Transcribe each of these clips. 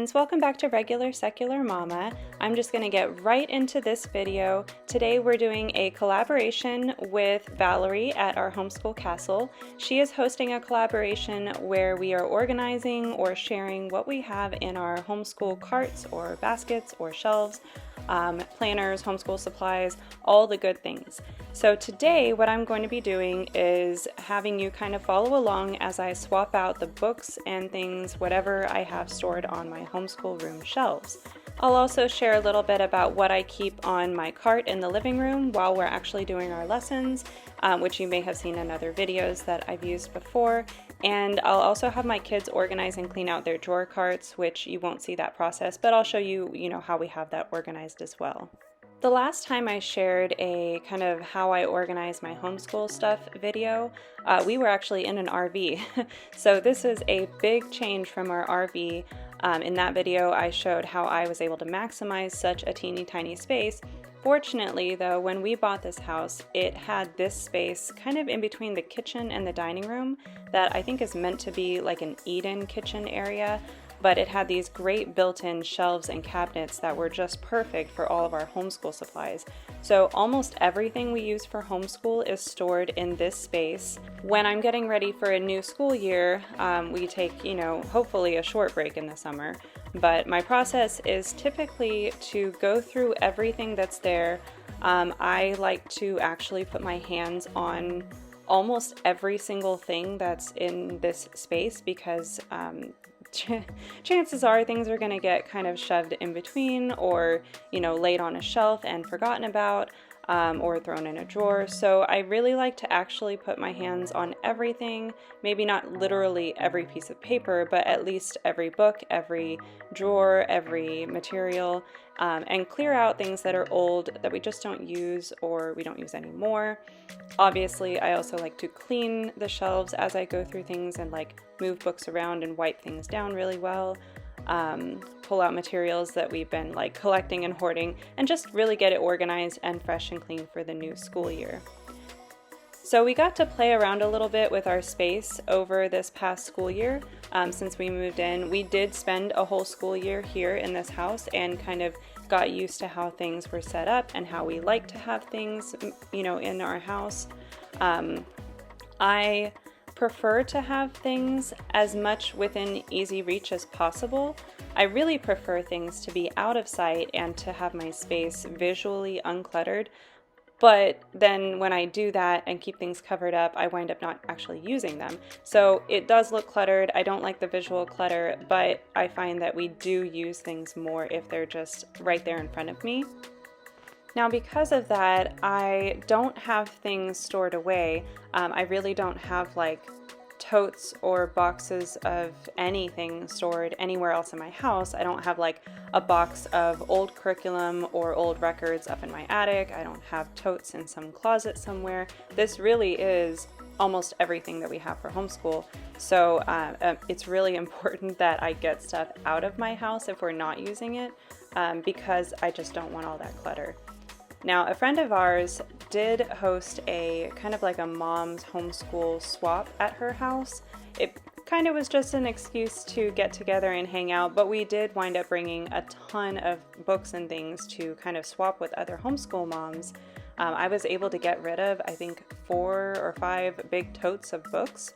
friends, welcome back to Regular Secular Mama. I'm just going to get right into this video. Today we're doing a collaboration with Valerie at our Homeschool Castle. She is hosting a collaboration where we are organizing or sharing what we have in our homeschool carts or baskets or shelves, planners, homeschool supplies, all the good things. So today what I'm going to be doing is having you kind of follow along as I swap out the books and things, whatever I have stored on my homeschool room shelves. I'll also share a little bit about what I keep on my cart in the living room while we're actually doing our lessons, which you may have seen in other videos that I've used before. And I'll also have my kids organize and clean out their drawer carts, which you won't see that process, but I'll show you, how we have that organized as well. The last time I shared a kind of how I organize my homeschool stuff video, we were actually in an RV. So this is a big change from our RV. In that video, I showed how I was able to maximize such a teeny tiny space. Fortunately, though, when we bought this house, it had this space kind of in between the kitchen and the dining room that I think is meant to be like an eat-in kitchen area, but it had these great built-in shelves and cabinets that were just perfect for all of our homeschool supplies. So almost everything we use for homeschool is stored in this space. When I'm getting ready for a new school year, we take, hopefully a short break in the summer. But my process is typically to go through everything that's there. I like to actually put my hands on almost every single thing that's in this space because chances are things are going to get kind of shoved in between or, laid on a shelf and forgotten about. Or thrown in a drawer. So I really like to actually put my hands on everything, maybe not literally every piece of paper, but at least every book, every drawer, every material, and clear out things that are old that we just don't use or we don't use anymore. Obviously, I also like to clean the shelves as I go through things and move books around and wipe things down really well. Pull out materials that we've been collecting and hoarding and just really get it organized and fresh and clean for the new school year. So we got to play around a little bit with our space over this past school year. Since we moved in, we did spend a whole school year here in this house and kind of got used to how things were set up and how we like to have things, in our house. I prefer to have things as much within easy reach as possible. I really prefer things to be out of sight and to have my space visually uncluttered. But then when I do that and keep things covered up, I wind up not actually using them. So it does look cluttered. I don't like the visual clutter, but I find that we do use things more if they're just right there in front of me. Now, because of that, I don't have things stored away. I really don't have totes or boxes of anything stored anywhere else in my house. I don't have a box of old curriculum or old records up in my attic. I don't have totes in some closet somewhere. This really is almost everything that we have for homeschool. So it's really important that I get stuff out of my house if we're not using it because I just don't want all that clutter. Now, a friend of ours did host a kind of a mom's homeschool swap at her house. It kind of was just an excuse to get together and hang out, but we did wind up bringing a ton of books and things to kind of swap with other homeschool moms. I was able to get rid of, I think, 4 or 5 big totes of books.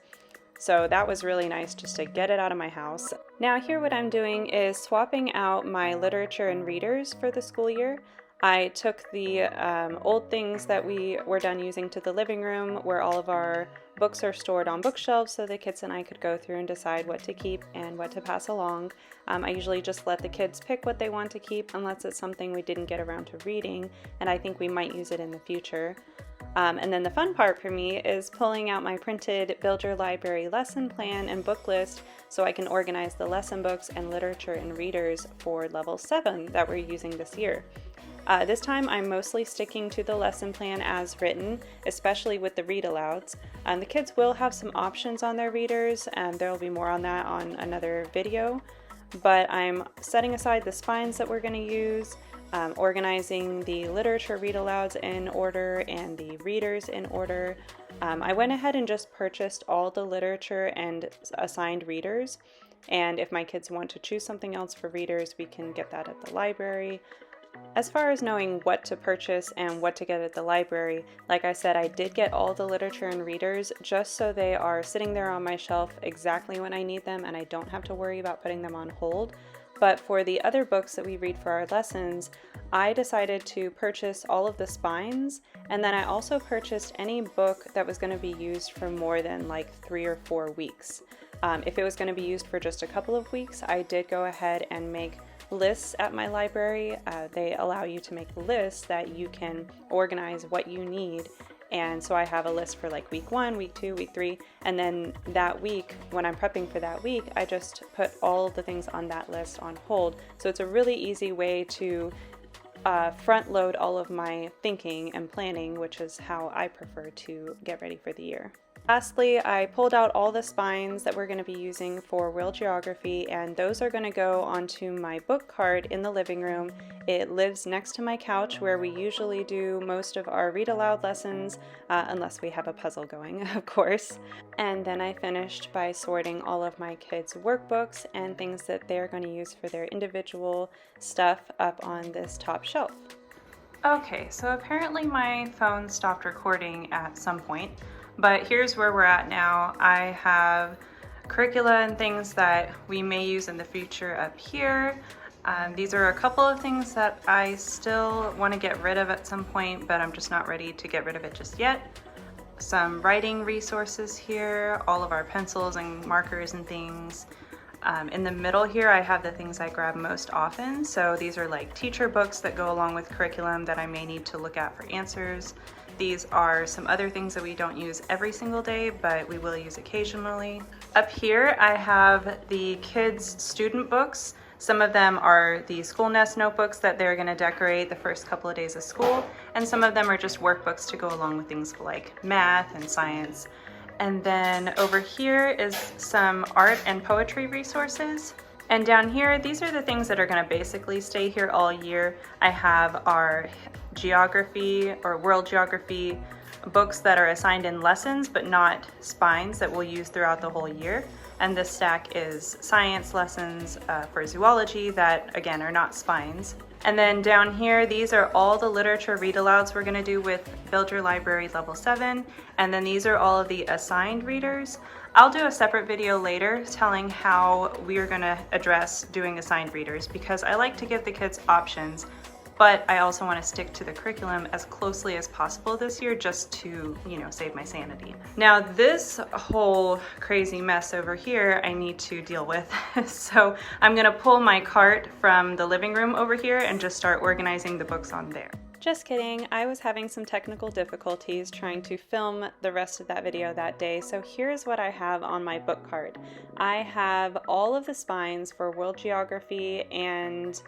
So that was really nice just to get it out of my house. Now here what I'm doing is swapping out my literature and readers for the school year. I took the old things that we were done using to the living room where all of our books are stored on bookshelves so the kids and I could go through and decide what to keep and what to pass along. I usually just let the kids pick what they want to keep unless it's something we didn't get around to reading and I think we might use it in the future. And then the fun part for me is pulling out my printed Build Your Library lesson plan and book list so I can organize the lesson books and literature and readers for level 7 that we're using this year. This time I'm mostly sticking to the lesson plan as written, especially with the read alouds. The kids will have some options on their readers, and there will be more on that on another video, but I'm setting aside the spines that we're going to use, organizing the literature read alouds in order and the readers in order. I went ahead and just purchased all the literature and assigned readers. and if my kids want to choose something else for readers, we can get that at the library. As far as knowing what to purchase and what to get at the library, like I said, I did get all the literature and readers just so they are sitting there on my shelf exactly when I need them and I don't have to worry about putting them on hold. But for the other books that we read for our lessons, I decided to purchase all of the spines, and then I also purchased any book that was going to be used for more than like 3 or 4 weeks. If it was going to be used for just a couple of weeks, I did go ahead and make lists at my library. They allow you to make lists that you can organize what you need, and so I have a list for like week 1, week 2, week 3, and then that week, when I'm prepping for that week, I just put all the things on that list on hold. So it's a really easy way to front load all of my thinking and planning, which is how I prefer to get ready for the year. Lastly, I pulled out all the spines that we're going to be using for world geography, and those are going to go onto my book cart in the living room. It lives next to my couch where we usually do most of our read aloud lessons, unless we have a puzzle going, of course. And then I finished by sorting all of my kids' workbooks and things that they're going to use for their individual stuff up on this top shelf. Okay, so apparently my phone stopped recording at some point. But here's where we're at now. I have curricula and things that we may use in the future up here. These are a couple of things that I still want to get rid of at some point, but I'm just not ready to get rid of it just yet. Some writing resources here, all of our pencils and markers and things. In the middle here, I have the things I grab most often. So these are like teacher books that go along with curriculum that I may need to look at for answers. These are some other things that we don't use every single day, but we will use occasionally. Up here, I have the kids' student books. Some of them are the school nest notebooks that they're gonna decorate the first couple of days of school, and some of them are just workbooks to go along with things like math and science. And then over here is some art and poetry resources. And down here, these are the things that are gonna basically stay here all year. I have our geography or world geography books that are assigned in lessons, but not spines, that we'll use throughout the whole year. And this stack is science lessons for zoology that, again, are not spines. And then down here, these are all the literature read-alouds we're gonna do with Build Your Library Level 7. And then these are all of the assigned readers. I'll do a separate video later telling how we are gonna address doing assigned readers, because I like to give the kids options, but I also want to stick to the curriculum as closely as possible this year, just to, save my sanity. Now this whole crazy mess over here I need to deal with. So I'm gonna pull my cart from the living room over here and just start organizing the books on there. Just kidding, I was having some technical difficulties trying to film the rest of that video that day, so here's what I have on my book cart. I have all of the spines for world geography, and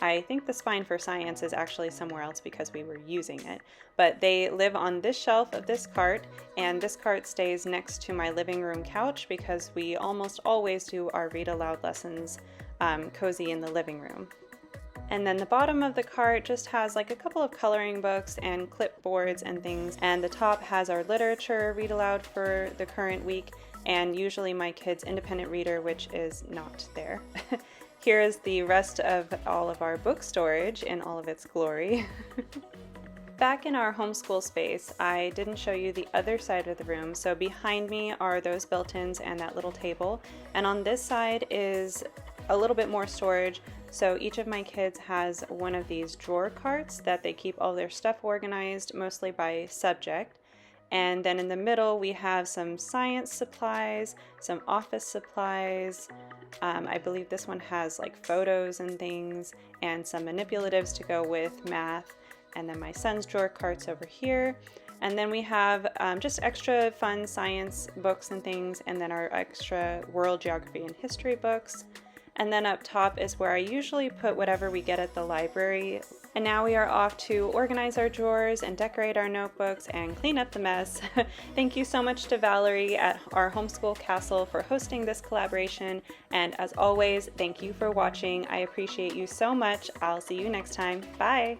I think the spine for science is actually somewhere else because we were using it. But they live on this shelf of this cart, and this cart stays next to my living room couch because we almost always do our read aloud lessons cozy in the living room. And then the bottom of the cart just has like a couple of coloring books and clipboards and things, and the top has our literature read aloud for the current week, and usually my kids' independent reader, which is not there. Here is the rest of all of our book storage in all of its glory. Back in our homeschool space, I didn't show you the other side of the room. So behind me are those built-ins and that little table. And on this side is a little bit more storage. So each of my kids has one of these drawer carts that they keep all their stuff organized, mostly by subject. And then in the middle, we have some science supplies, some office supplies. I believe this one has like photos and things, and some manipulatives to go with math. And then my son's drawer cart's over here. And then we have just extra fun science books and things, and then our extra world geography and history books. And then up top is where I usually put whatever we get at the library. And now we are off to organize our drawers and decorate our notebooks and clean up the mess. Thank you so much to Valerie at our Homeschool Castle for hosting this collaboration. And as always, thank you for watching. I appreciate you so much. I'll see you next time. Bye.